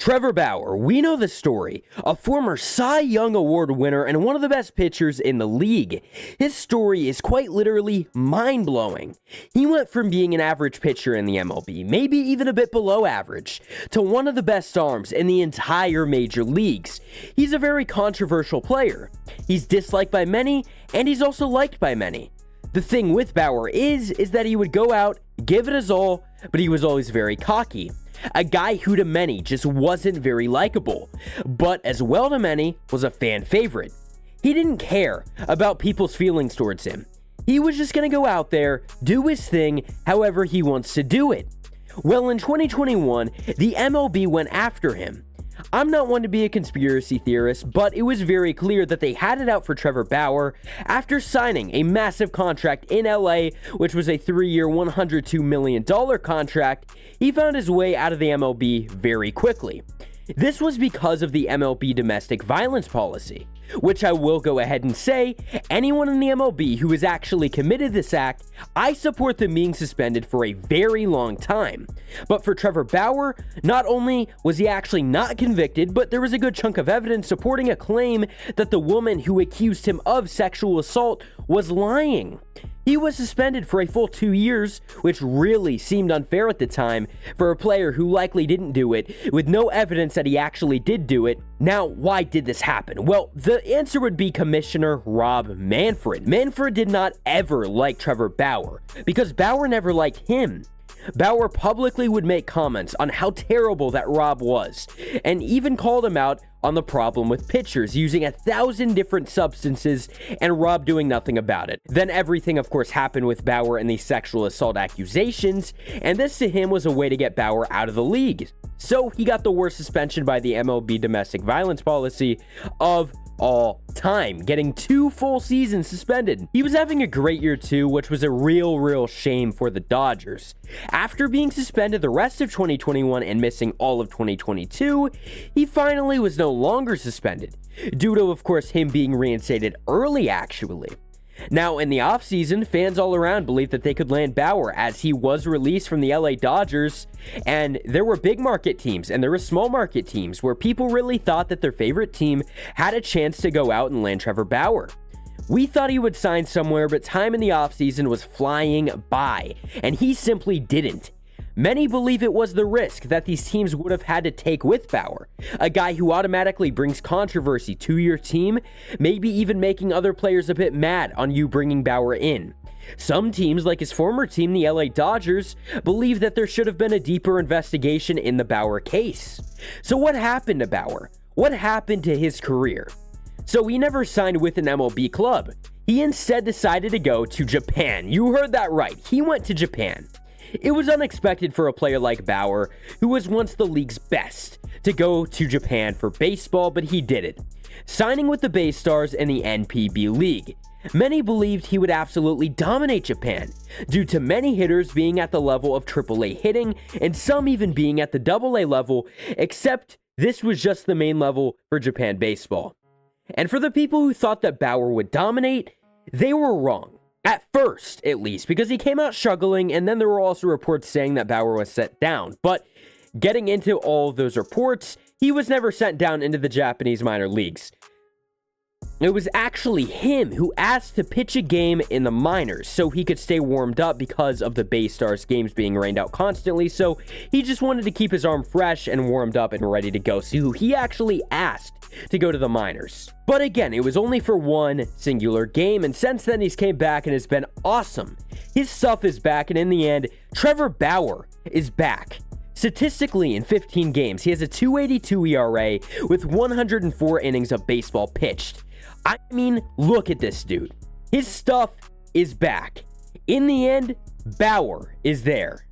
Trevor Bauer, we know the story, a former Cy Young Award winner and one of the best pitchers in the league. His story is quite literally mind-blowing. He went from being an average pitcher in the MLB, maybe even a bit below average, to one of the best arms in the entire major leagues. He's a very controversial player. He's disliked by many, and he's also liked by many. The thing with Bauer is that he would go out, give it his all, but he was always very cocky. A guy who to many just wasn't very likable, but as well to many was a fan favorite. He didn't care about people's feelings towards him. He was just gonna go out there, do his thing however he wants to do it. Well, in 2021, the MLB went after him. I'm not one to be a conspiracy theorist, but it was very clear that they had it out for Trevor Bauer after signing a massive contract in LA, which was a 3-year, $102 million contract. He found his way out of the MLB very quickly. This was because of the MLB domestic violence policy, which I will go ahead and say, anyone in the MLB who has actually committed this act, I support them being suspended for a very long time. But for Trevor Bauer, not only was he actually not convicted, but there was a good chunk of evidence supporting a claim that the woman who accused him of sexual assault was lying. He was suspended for a full 2 years, which really seemed unfair at the time for a player who likely didn't do it, with no evidence that he actually did do it. Now, why did this happen? Well, the answer would be Commissioner Rob Manfred. Manfred did not ever like Trevor Bauer, because Bauer never liked him. Bauer publicly would make comments on how terrible that Rob was, and even called him out on the problem with pitchers using 1,000 different substances and Rob doing nothing about it. Then everything, of course, happened with Bauer and these sexual assault accusations, and this to him was a way to get Bauer out of the league. So he got the worst suspension by the MLB domestic violence policy of all time, getting 2 full seasons suspended. He was having a great year too, which was a real shame for the Dodgers. After being suspended the rest of 2021 and missing all of 2022, he finally was no longer suspended, due to, of course, him being reinstated early actually. Now, in the offseason, fans all around believed that they could land Bauer as he was released from the LA Dodgers, and there were big market teams and there were small market teams where people really thought that their favorite team had a chance to go out and land Trevor Bauer. We thought he would sign somewhere, but time in the offseason was flying by, and he simply didn't. Many believe it was the risk that these teams would have had to take with Bauer, a guy who automatically brings controversy to your team, maybe even making other players a bit mad on you bringing Bauer in. Some teams, like his former team, the LA Dodgers, believe that there should have been a deeper investigation in the Bauer case. So what happened to Bauer? What happened to his career? So he never signed with an MLB club. He instead decided to go to Japan. You heard that right. He went to Japan. It was unexpected for a player like Bauer, who was once the league's best, to go to Japan for baseball, but he did it, signing with the Bay Stars in the NPB League. Many believed he would absolutely dominate Japan, due to many hitters being at the level of AAA hitting, and some even being at the AA level, except this was just the main level for Japan baseball. And for the people who thought that Bauer would dominate, they were wrong. At first, at least, because he came out struggling, and then there were also reports saying that Bauer was sent down. But getting into all of those reports, he was never sent down into the Japanese minor leagues. It was actually him who asked to pitch a game in the minors so he could stay warmed up because of the Bay Stars games being rained out constantly, so he just wanted to keep his arm fresh and warmed up and ready to go. So he actually asked to go to the minors. But again, it was only for one singular game, and since then he's came back and has been awesome. His stuff is back, and in the end, Trevor Bauer is back. Statistically, in 15 games, he has a 2.82 ERA with 104 innings of baseball pitched. I mean, look at this dude. His stuff is back. In the end, Bauer is there.